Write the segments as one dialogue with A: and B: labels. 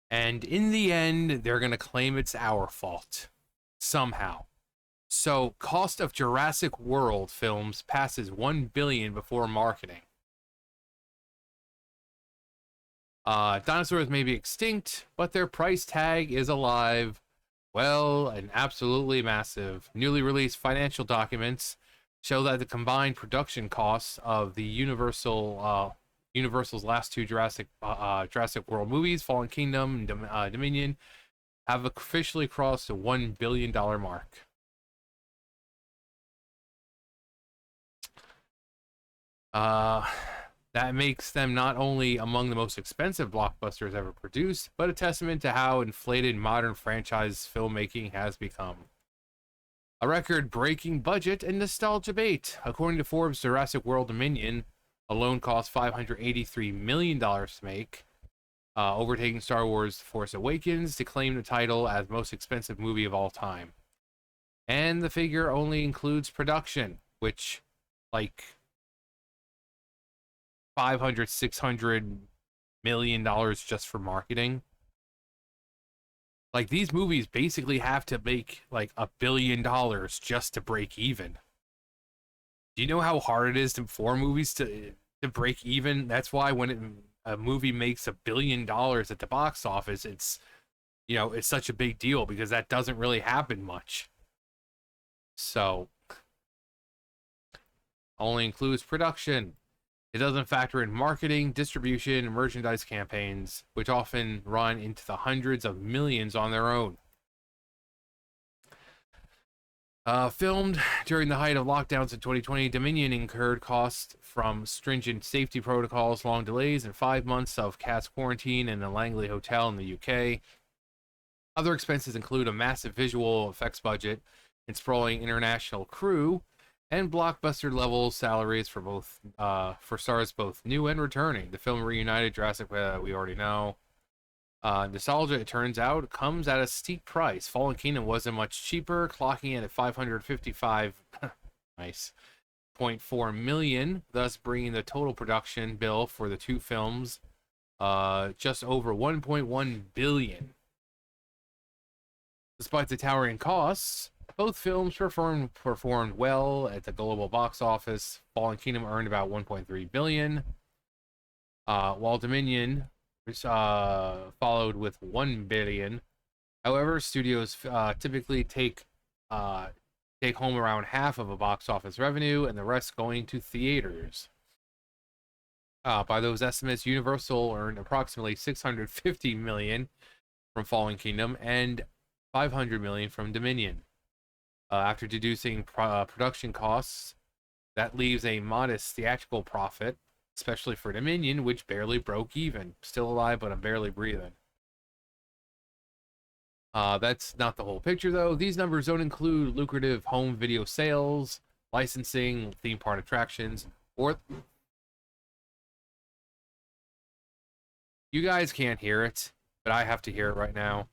A: And in the end, they're going to claim it's our fault somehow. So, cost of Jurassic World films passes 1 billion before marketing. Dinosaurs may be extinct, but their price tag is alive. Well, and absolutely massive. Newly released financial documents show that the combined production costs of the Universal's last two Jurassic World movies, Fallen Kingdom and Dominion, have officially crossed the $1 billion mark. Uh, that makes them not only among the most expensive blockbusters ever produced, but a testament to how inflated modern franchise filmmaking has become. A record-breaking budget and nostalgia bait. According to Forbes, Jurassic World Dominion alone cost $583 million to make, overtaking Star Wars The Force Awakens to claim the title as most expensive movie of all time. And the figure only includes production, which, like, 500, 600 million dollars just for marketing. Like, these movies basically have to make like $1 billion just to break even. Do you know how hard it is for movies to break even? That's why when a movie makes $1 billion at the box office, it's it's such a big deal, because that doesn't really happen much. So only includes production. It doesn't factor in marketing, distribution, and merchandise campaigns, which often run into the hundreds of millions on their own. Filmed during the height of lockdowns in 2020, Dominion incurred costs from stringent safety protocols, long delays, and 5 months of cast quarantine in the Langley Hotel in the UK. Other expenses include a massive visual effects budget and sprawling international crew, and blockbuster level salaries for stars both new and returning. The film reunited Jurassic, we already know. Nostalgia, it turns out, comes at a steep price. Fallen Kingdom wasn't much cheaper, clocking in at 555 nice 0.4 million, thus bringing the total production bill for the two films just over 1.1 billion. Despite the towering costs, both films performed well at the global box office. Fallen Kingdom earned about 1.3 billion, while Dominion followed with 1 billion. However, studios typically take home around half of a box office revenue, and the rest going to theaters. By those estimates, Universal earned approximately 650 million from Fallen Kingdom and 500 million from Dominion. After deducing production costs, that leaves a modest theatrical profit, especially for Dominion, which barely broke even. Still alive, but I'm barely breathing. That's not the whole picture, though. These numbers don't include lucrative home video sales, licensing, theme park attractions, or... You guys can't hear it, but I have to hear it right now.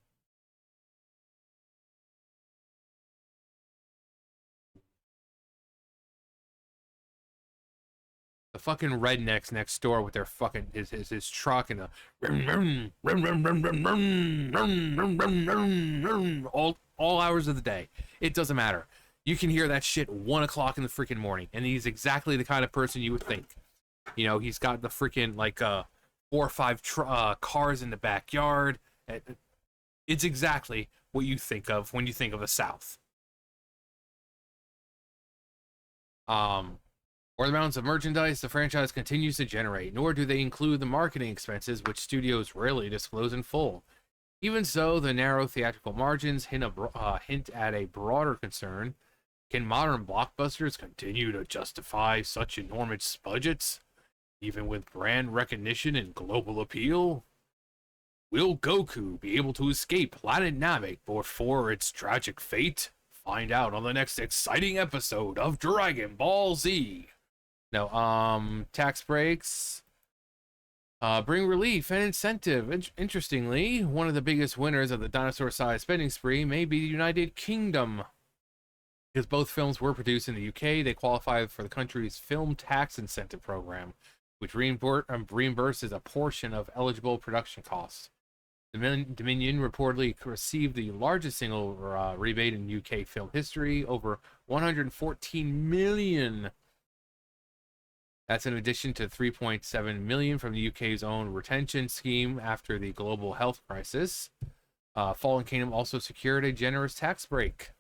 A: The fucking rednecks next door with their fucking his truck and all hours of the day. It doesn't matter. You can hear that shit 1 o'clock in the freaking morning, and he's exactly the kind of person you would think. He's got the freaking 4 or 5 cars in the backyard. It's exactly what you think of when you think of the South. Or the amounts of merchandise the franchise continues to generate, nor do they include the marketing expenses, which studios rarely disclose in full. Even so, the narrow theatrical margins hint at a broader concern. Can modern blockbusters continue to justify such enormous budgets, even with brand recognition and global appeal? Will Goku be able to escape planet Namek before its tragic fate? Find out on the next exciting episode of Dragon Ball Z. No, tax breaks bring relief and incentive. Interestingly, one of the biggest winners of the dinosaur-sized spending spree may be the United Kingdom. Because both films were produced in the UK, they qualify for the country's film tax incentive program, which reimburses a portion of eligible production costs. Dominion reportedly received the largest single rebate in UK film history, over 114 million. That's in addition to 3.7 million from the UK's own retention scheme after the global health crisis. Fallen Kingdom also secured a generous tax break.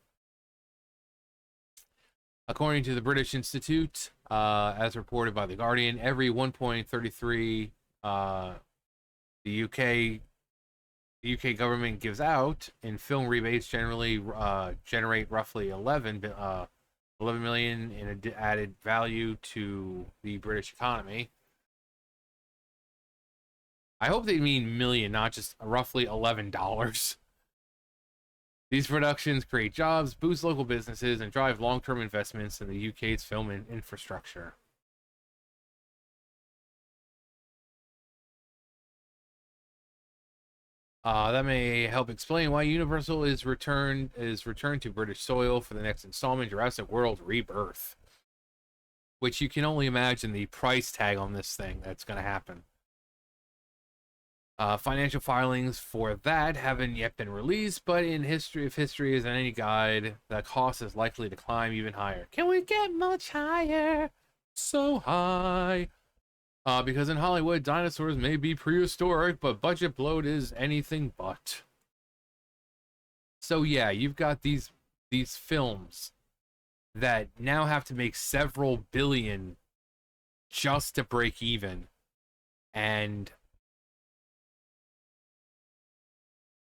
A: According to the British Institute, as reported by The Guardian, every 1.33 the UK government gives out in film rebates generally generate roughly 11 million in added value to the British economy. I hope they mean million, not just roughly $11. These productions create jobs, boost local businesses, and drive long-term investments in the UK's film infrastructure. That may help explain why Universal is returned to British soil for the next installment, Jurassic World Rebirth. Which you can only imagine the price tag on this thing that's going to happen. Financial filings for that haven't yet been released, but if history is any guide, the cost is likely to climb even higher. Can we get much higher? So high. Because in Hollywood, dinosaurs may be prehistoric, but budget bloat is anything but. So yeah, you've got these films that now have to make several billion just to break even, and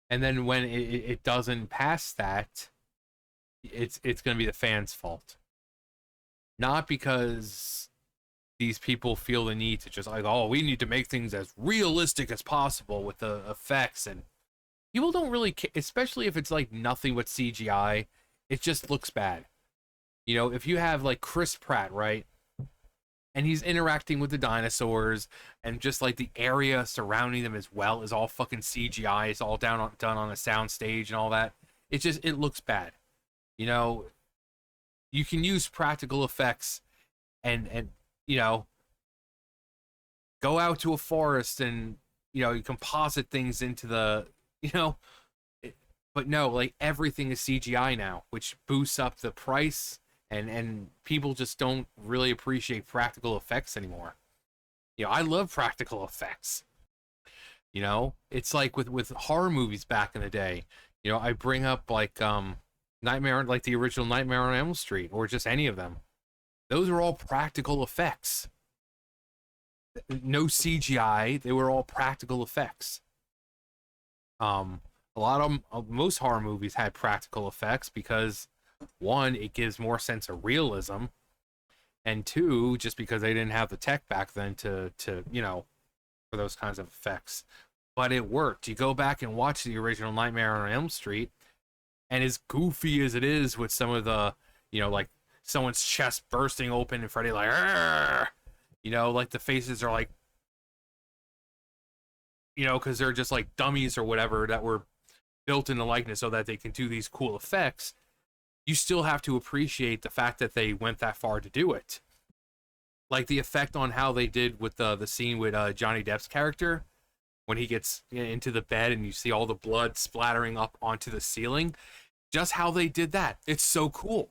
A: then when it doesn't pass that, it's going to be the fans' fault, not because these people feel the need to just like, oh, we need to make things as realistic as possible with the effects, and people don't really care, especially if it's like nothing but CGI. It just looks bad. You know, if you have like Chris Pratt, right? And he's interacting with the dinosaurs, and just like the area surrounding them as well is all fucking CGI. It's all done on a sound stage and all that. It looks bad. You know, you can use practical effects and you know, go out to a forest and, you know, you composite things into the, you know, but no, like everything is CGI now, which boosts up the price, and people just don't really appreciate practical effects anymore. You know, I love practical effects. You know, it's like with horror movies back in the day. You know, I bring up like Nightmare, like the original Nightmare on Elm Street, or just any of them. Those are all practical effects. No CGI. They were all practical effects. A lot of them, most horror movies had practical effects because, one, it gives more sense of realism, and two, just because they didn't have the tech back then to you know, for those kinds of effects. But it worked. You go back and watch the original Nightmare on Elm Street, and as goofy as it is with some of the, you know, like someone's chest bursting open and Freddy like, argh! You know, like the faces are like, you know, because they're just like dummies or whatever that were built in the likeness so that they can do these cool effects. You still have to appreciate the fact that they went that far to do it. Like the effect on how they did with the scene with Johnny Depp's character when he gets into the bed and you see all the blood splattering up onto the ceiling. Just how they did that. It's so cool.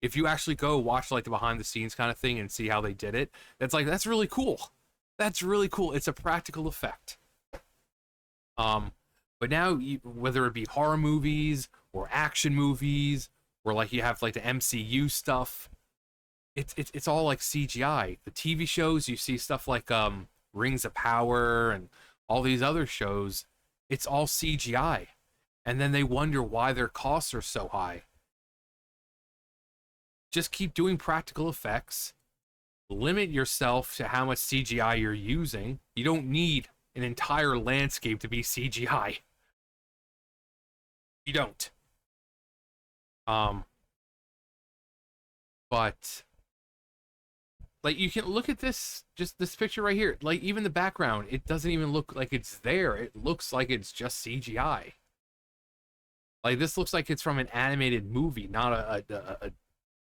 A: If you actually go watch like the behind the scenes kind of thing and see how they did it, that's really cool. That's really cool. It's a practical effect. But now, whether it be horror movies or action movies, or like you have like the MCU stuff, it's all like CGI. The TV shows, you see stuff like Rings of Power and all these other shows, it's all CGI. And then they wonder why their costs are so high. Just keep doing practical effects. Limit yourself to how much CGI you're using. You don't need an entire landscape to be CGI. You don't. But like you can look at this, just this picture right here. Like even the background, it doesn't even look like it's there. It looks like it's just CGI. Like this looks like it's from an animated movie, not a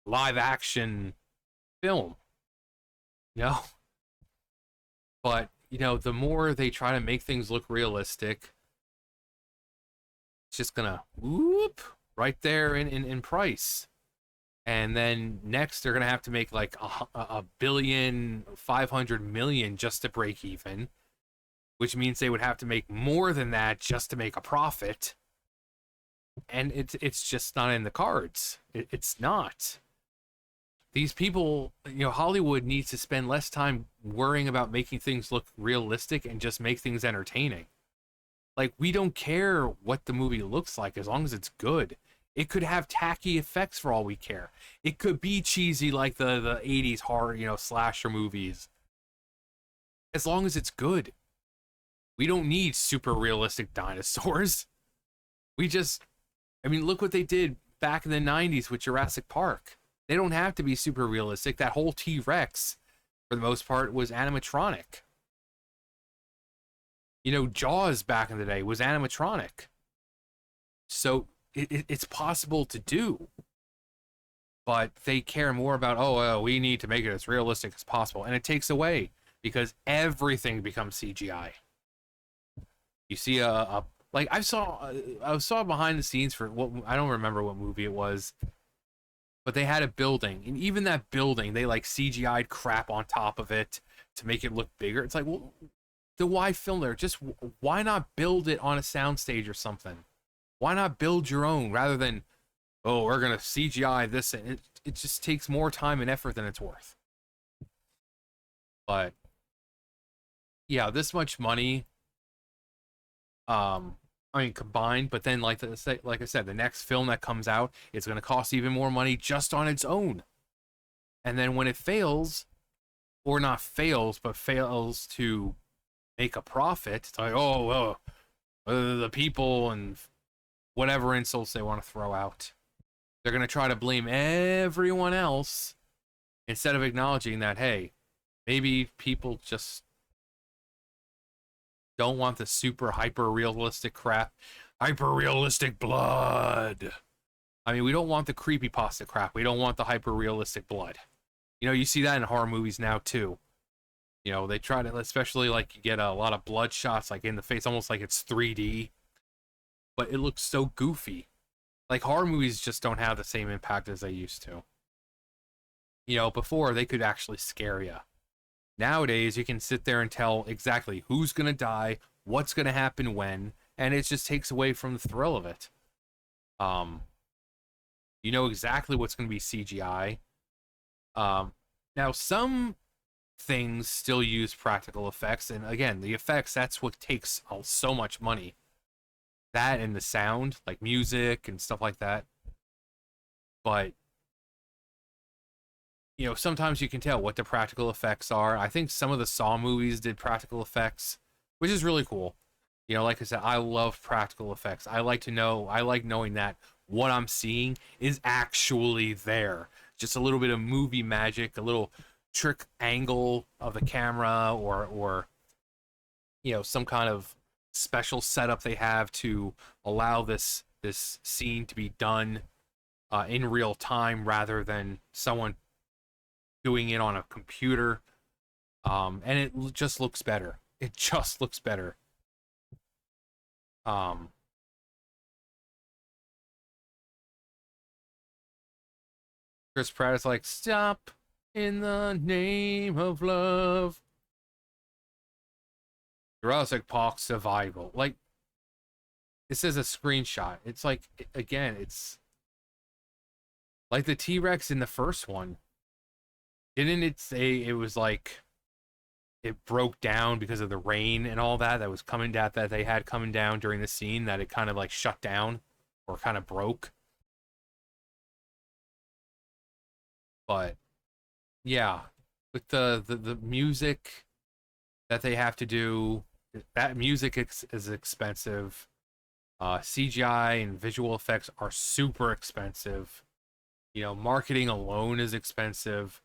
A: live action film. You know? But, you know, the more they try to make things look realistic, It's just gonna whoop right there in price. And then next they're gonna have to make like a billion 500 million just to break even, which means they would have to make more than that just to make a profit. And it's just not in the cards. It's not. These people, Hollywood needs to spend less time worrying about making things look realistic and just make things entertaining. Like, we don't care what the movie looks like as long as it's good. It could have tacky effects for all we care. It could be cheesy like the 80s horror, slasher movies. As long as it's good. We don't need super realistic dinosaurs. We just, look what they did back in the 90s with Jurassic Park. They don't have to be super realistic. That whole T-Rex, for the most part, was animatronic. Jaws back in the day was animatronic. So it's possible to do. But they care more about, we need to make it as realistic as possible. And it takes away because everything becomes CGI. You see I saw behind the scenes for I don't remember what movie it was, but they had a building, and even that building, they like CGI'd crap on top of it to make it look bigger. It's like, well, then why film there? Just why not build it on a soundstage or something? Why not build your own rather than, we're gonna CGI this, and it just takes more time and effort than it's worth. But yeah, this much money, combined, but then like I said, the next film that comes out, it's going to cost even more money just on its own. And then when it fails, or not fails, but fails to make a profit, it's like, the people and whatever insults they want to throw out. They're going to try to blame everyone else instead of acknowledging that, hey, maybe people just don't want the super hyper realistic crap. Hyper realistic blood. We don't want the creepypasta crap. We don't want the hyper realistic blood. You see that in horror movies now too. They try to, especially like you get a lot of blood shots like in the face, almost like it's 3D. But it looks so goofy. Like, horror movies just don't have the same impact as they used to. Before they could actually scare you. Nowadays, you can sit there and tell exactly who's going to die, what's going to happen when, and it just takes away from the thrill of it. You know exactly what's going to be CGI. Now, some things still use practical effects, and again, the effects, that's what takes so much money. That and the sound, like music and stuff like that. But sometimes you can tell what the practical effects are. I think some of the Saw movies did practical effects, which is really cool. Like I said, I love practical effects. I like knowing that what I'm seeing is actually there. Just a little bit of movie magic, a little trick angle of the camera, or some kind of special setup they have to allow this scene to be done in real time rather than someone doing it on a computer, and it just looks better. It just looks better. Chris Pratt is like, stop in the name of love. Jurassic Park survival. Like, this is a screenshot. It's like, again, it's like the T-Rex in the first one. Didn't it say it was like it broke down because of the rain and all that was coming down, that they had coming down during the scene, that it kind of like shut down or kind of broke? But yeah, with the music that they have to do, that music is expensive. CGI and visual effects are super expensive. Marketing alone is expensive.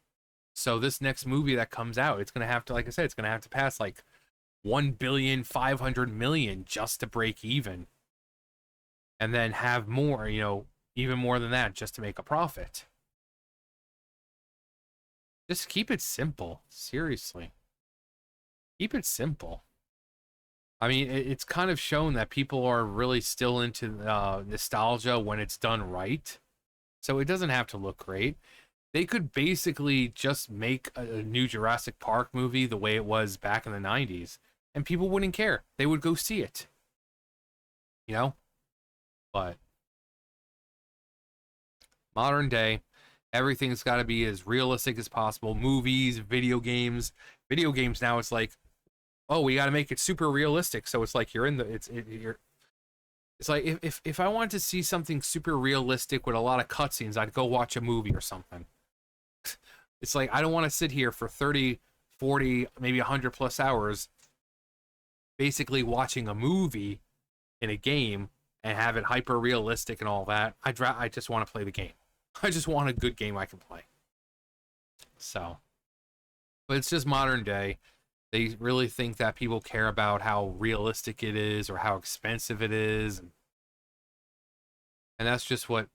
A: So this next movie that comes out, it's gonna have to, like I said, it's gonna have to pass like 1,500,000,000 just to break even, and then have more, even more than that, just to make a profit. Just keep it simple. Seriously, keep it simple. I mean, it's kind of shown that people are really still into nostalgia when it's done right. So it doesn't have to look great. They could basically just make a new Jurassic Park movie the way it was back in the 90s, and people wouldn't care. They would go see it, you know? But modern day, everything's got to be as realistic as possible. Movies, video games. Video games now, it's like, oh, we got to make it super realistic. So it's like you're in the it's like if I wanted to see something super realistic with a lot of cutscenes, I'd go watch a movie or something. It's like I don't want to sit here for 30, 40, maybe 100 plus hours basically watching a movie in a game and have it hyper realistic and all that. I just want to play the game. I just want a good game I can play. So, but it's just modern day. They really think that people care about how realistic it is or how expensive it is, and that's just what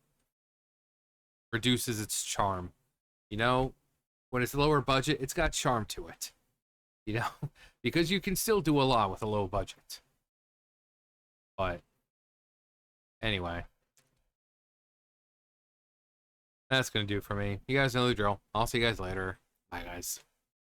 A: reduces its charm. You know, when it's lower budget, it's got charm to it. You know, because you can still do a lot with a low budget. But anyway, that's gonna do it for me. You guys know the drill. I'll see you guys later. Bye, guys.